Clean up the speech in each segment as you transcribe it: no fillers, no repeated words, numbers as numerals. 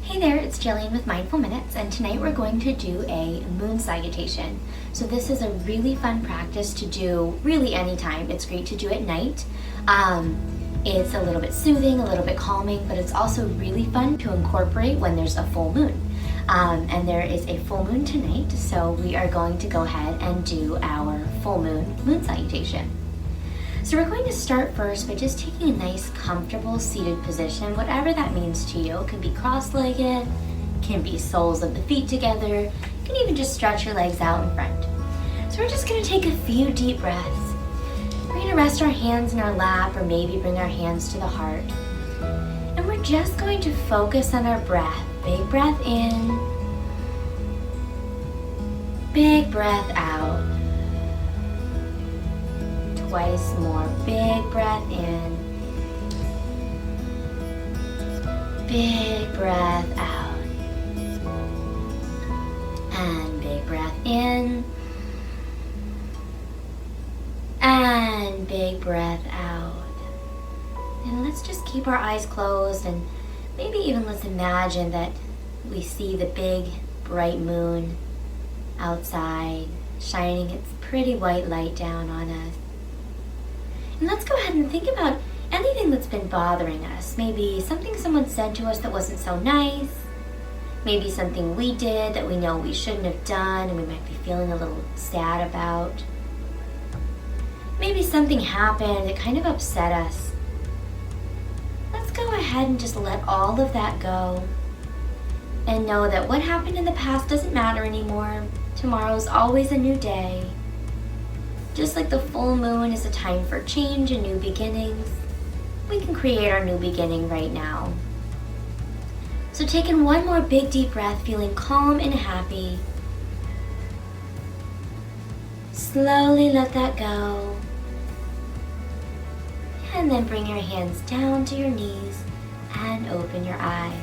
Hey there, it's Jillian with Mindful Minutes, and tonight we're going to do a moon salutation. So this is a really fun practice to do really anytime. It's great to do at night. It's a little bit soothing, a little bit calming, but it's also really fun to incorporate when there's a full moon. And there is a full moon tonight, so we are going to go ahead and do our full moon salutation. So we're going to start first by just taking a nice, comfortable, seated position, whatever that means to you. It can be cross-legged, can be soles of the feet together, you can even just stretch your legs out in front. So we're just going to take a few deep breaths. We're going to rest our hands in our lap or maybe bring our hands to the heart. And we're just going to focus on our breath. Big breath in, big breath out. Twice more. Big breath in. Big breath out. And big breath in. And big breath out. And let's just keep our eyes closed, and maybe even let's imagine that we see the big bright moon outside shining its pretty white light down on us. And let's go ahead and think about anything that's been bothering us. Maybe something someone said to us that wasn't so nice. Maybe something we did that we know we shouldn't have done and we might be feeling a little sad about. Maybe something happened that kind of upset us. Let's go ahead and just let all of that go and know that what happened in the past doesn't matter anymore. Tomorrow's always a new day. Just like the full moon is a time for change and new beginnings, we can create our new beginning right now. So taking one more big deep breath, feeling calm and happy. Slowly let that go. And then bring your hands down to your knees and open your eyes.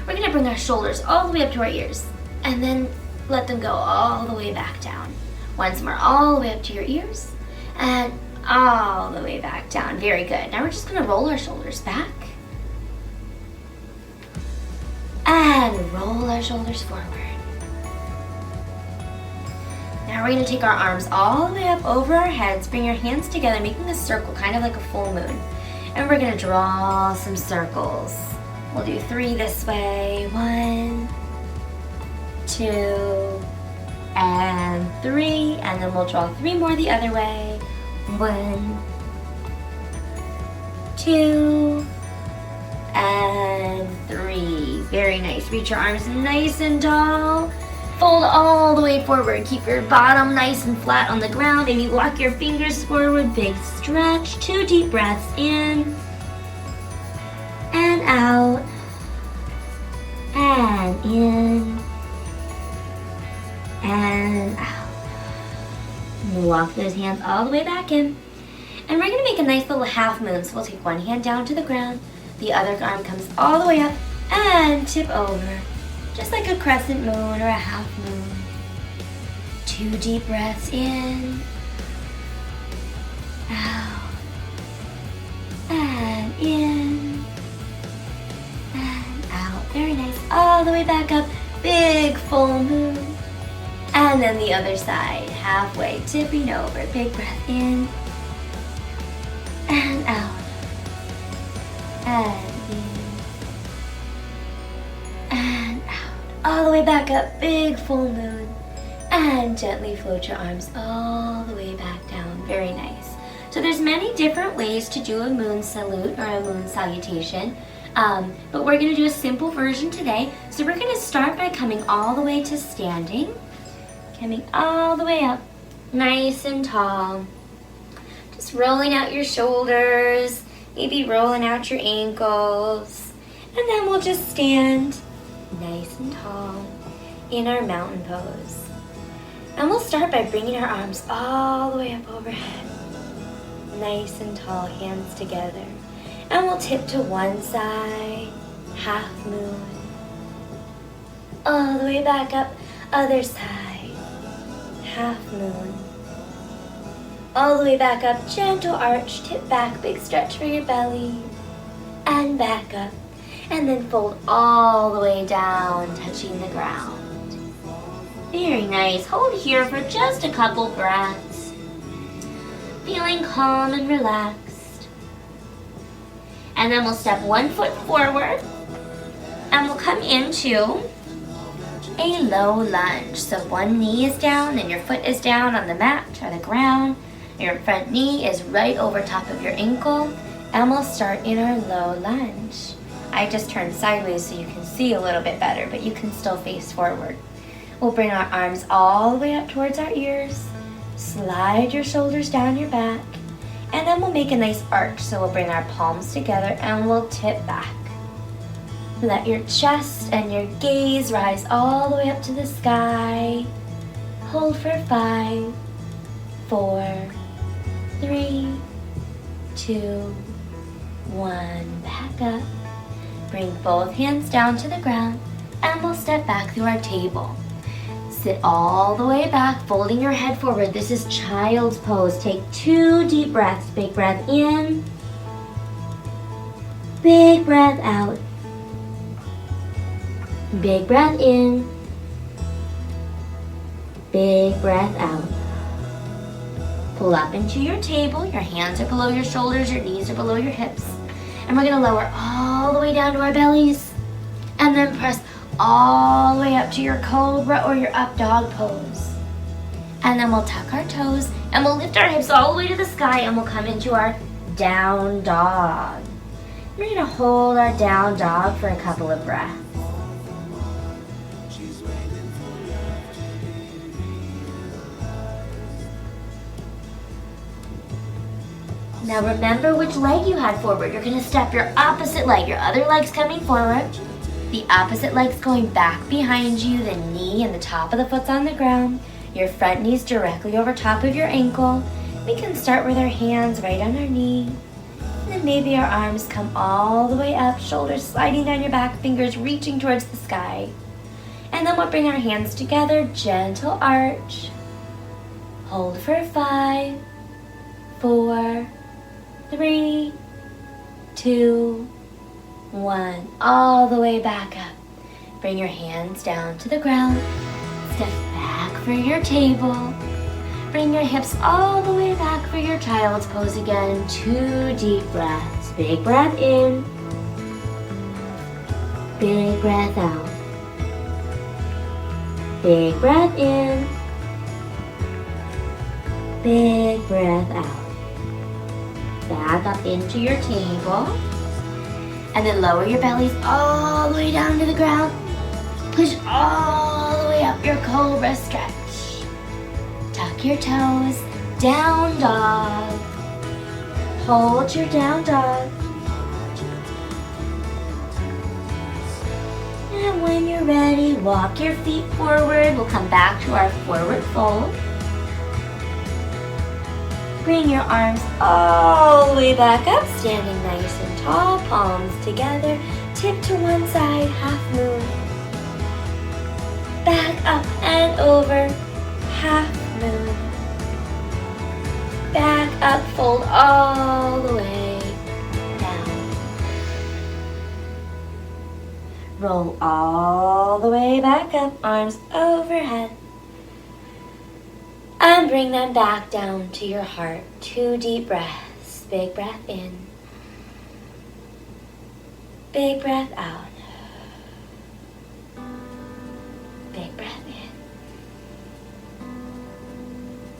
We're going to bring our shoulders all the way up to our ears and then let them go all the way back down. Once more, all the way up to your ears and all the way back down. Very good. Now we're just going to roll our shoulders back and roll our shoulders forward. Now we're going to take our arms all the way up over our heads. Bring your hands together, making a circle, kind of like a full moon. And we're going to draw some circles. We'll do 3 this way. 1, 2, and 3, and then we'll draw 3 more the other way. 1, 2, and 3. Very nice. Reach your arms nice and tall. Fold all the way forward. Keep your bottom nice and flat on the ground. Maybe walk your fingers forward. Big stretch. 2 deep breaths in and out and in and out. And walk those hands all the way back in. And we're going to make a nice little half moon. So we'll take one hand down to the ground. The other arm comes all the way up and tip over. Just like a crescent moon or a half moon. 2 deep breaths in. Out. And in. And out. Very nice. All the way back up. Big full moon. And then the other side, halfway, tipping over. Big breath in and out. And in and out. All the way back up, big full moon. And gently float your arms all the way back down. Very nice. So there's many different ways to do a moon salute or a moon salutation. But we're going to do a simple version today. So we're going to start by coming all the way to standing. Coming all the way up, nice and tall. Just rolling out your shoulders, maybe rolling out your ankles. And then we'll just stand nice and tall in our mountain pose. And we'll start by bringing our arms all the way up overhead. Nice and tall, hands together. And we'll tip to one side, half moon. All the way back up, other side. Half moon. All the way back up, gentle arch, tip back, big stretch for your belly, and back up. And then fold all the way down, touching the ground. Very nice. Hold here for just a couple breaths. Feeling calm and relaxed. And then we'll step 1 foot forward and we'll come into a low lunge. So one knee is down and your foot is down on the mat or the ground. Your front knee is right over top of your ankle, and we'll start in our low lunge. I just turned sideways so you can see a little bit better, but you can still face forward. We'll bring our arms all the way up towards our ears, slide your shoulders down your back, and then we'll make a nice arch. So we'll bring our palms together and we'll tip back. Let your chest and your gaze rise all the way up to the sky. Hold for 5, 4, 3, 2, 1. Back up. Bring both hands down to the ground and we'll step back through our table. Sit all the way back, folding your head forward. This is child's pose. Take 2 deep breaths. Big breath in. Big breath out. Big breath in. Big breath out. Pull up into your table. Your hands are below your shoulders. Your knees are below your hips. And we're going to lower all the way down to our bellies. And then press all the way up to your cobra or your up dog pose. And then we'll tuck our toes and we'll lift our hips all the way to the sky and we'll come into our down dog. We're going to hold our down dog for a couple of breaths. Now remember which leg you had forward. You're going to step your opposite leg. Your other leg's coming forward. The opposite leg's going back behind you. The knee and the top of the foot's on the ground. Your front knee's directly over top of your ankle. We can start with our hands right on our knee. And then maybe our arms come all the way up, shoulders sliding down your back, fingers reaching towards the sky. And then we'll bring our hands together, gentle arch. Hold for 5, 4, 3, 2, 1. All the way back up. Bring your hands down to the ground. Step back for your table. Bring your hips all the way back for your child's pose again. 2 deep breaths. Big breath in. Big breath out. Big breath in. Big breath out. Back up into your table. And then lower your bellies all the way down to the ground. Push all the way up your cobra stretch. Tuck your toes. Down dog. Hold your down dog. And when you're ready, walk your feet forward. We'll come back to our forward fold. Bring your arms all the way back up, standing nice and tall, palms together. Tip to one side, half moon. Back up and over, half moon. Back up, fold all the way down. Roll all the way back up, arms overhead. And bring them back down to your heart. 2 deep breaths. Big breath in. Big breath out. Big breath in.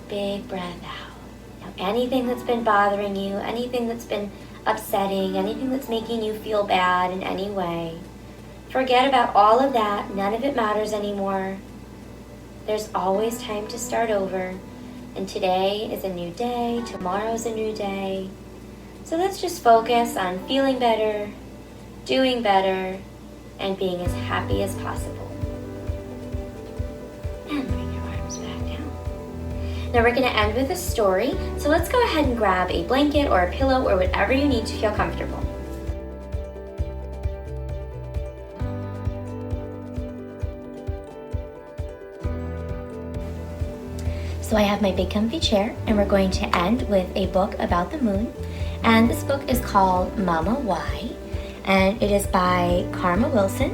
Big breath out. Now anything that's been bothering you, anything that's been upsetting, anything that's making you feel bad in any way, forget about all of that. None of it matters anymore. There's always time to start over, and today is a new day, tomorrow's a new day. So let's just focus on feeling better, doing better, and being as happy as possible. And bring your arms back down. Now we're going to end with a story, so let's go ahead and grab a blanket or a pillow or whatever you need to feel comfortable. So I have my big comfy chair, and we're going to end with a book about the moon. And this book is called Mama Why. and it is by Karma Wilson,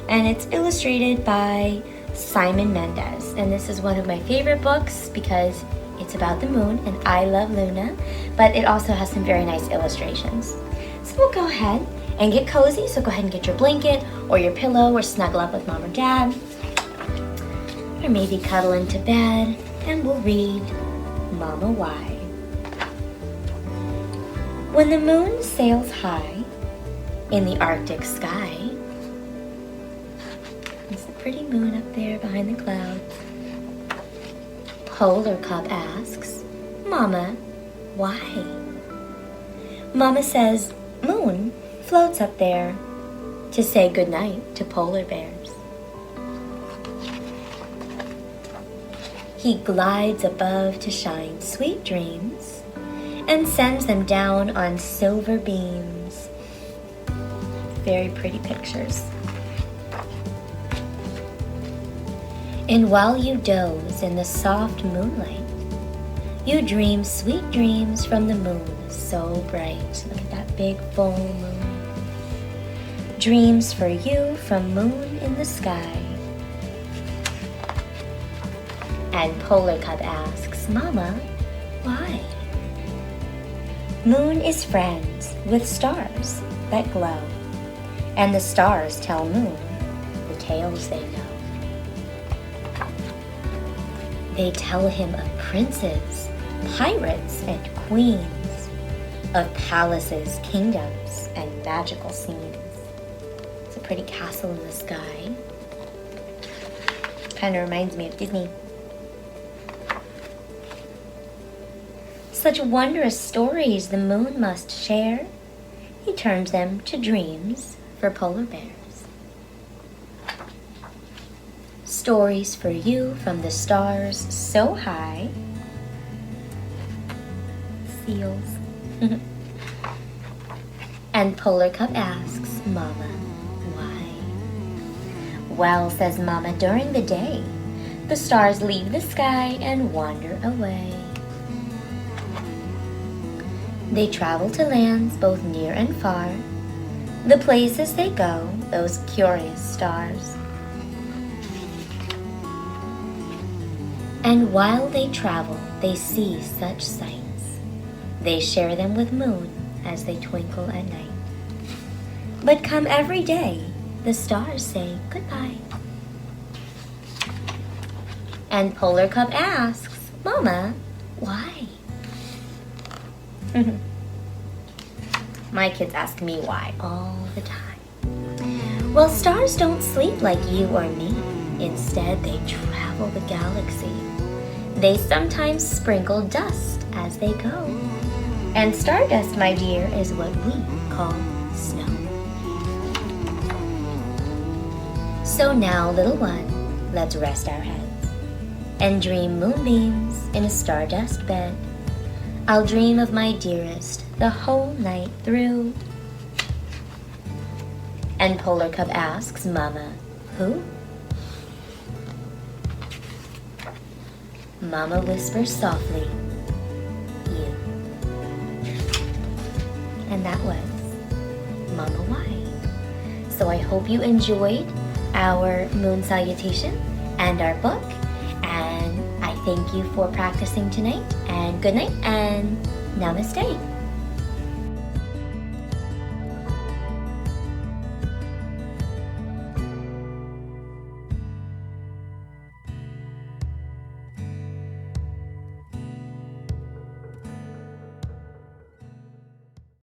and it's illustrated by Simon Mendez. And this is one of my favorite books because it's about the moon, and I love Luna, but it also has some very nice illustrations. So we'll go ahead and get cozy. So go ahead and get your blanket or your pillow or snuggle up with mom or dad, or maybe cuddle into bed, and we'll read Mama Why. When the moon sails high in the Arctic sky, there's the pretty moon up there behind the clouds. Polar Cub asks, Mama, why? Mama says, Moon floats up there to say goodnight to polar bears. He glides above to shine sweet dreams and sends them down on silver beams. Very pretty pictures. And while you doze in the soft moonlight, you dream sweet dreams from the moon so bright. Look at that big full moon. Dreams for you from moon in the sky. And Polar Cub asks, Mama, why? Moon is friends with stars that glow, and the stars tell Moon the tales they know. They tell him of princes, pirates, and queens, of palaces, kingdoms, and magical scenes. It's a pretty castle in the sky. Kind of reminds me of Disney. Such wondrous stories the moon must share. He turns them to dreams for polar bears. Stories for you from the stars so high. Seals. And Polar Cub asks, Mama, why? Well, says Mama, during the day, the stars leave the sky and wander away. They travel to lands both near and far, the places they go, those curious stars. And while they travel, they see such sights. They share them with Moon as they twinkle at night. But come every day, the stars say goodbye. And Polar Cub asks, Mama, why? My kids ask me why all the time. Well, stars don't sleep like you or me. Instead, they travel the galaxy. They sometimes sprinkle dust as they go. And stardust, my dear, is what we call snow. So now, little one, let's rest our heads and dream moonbeams in a stardust bed. I'll dream of my dearest the whole night through. And Polar Cub asks, Mama, who? Mama whispers softly, you. And that was Mama Why. So I hope you enjoyed our moon salutation and our book. And I thank you for practicing tonight. And good night and namaste.